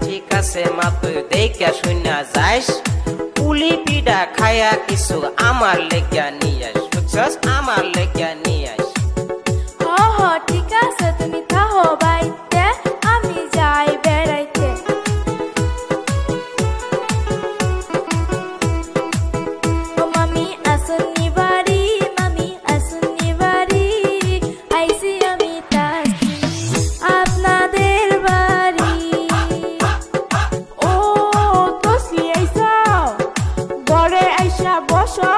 ঠিক আছে মা তুই দেখা শুনা যাইস পুলি পিঠা খায়া কিছু আমার লেগা নিয়ে আস বুঝছস আমার লেগা নিয়ে আস ঠিক আছে তুমি থাকো বাইতে আমি যাই বেড়াইতে ও মামি আসুনি বাড়ি আইসি আমি তাসি আপনাদের বাড়ি ও তো আইসা ঘরে আইসা বসো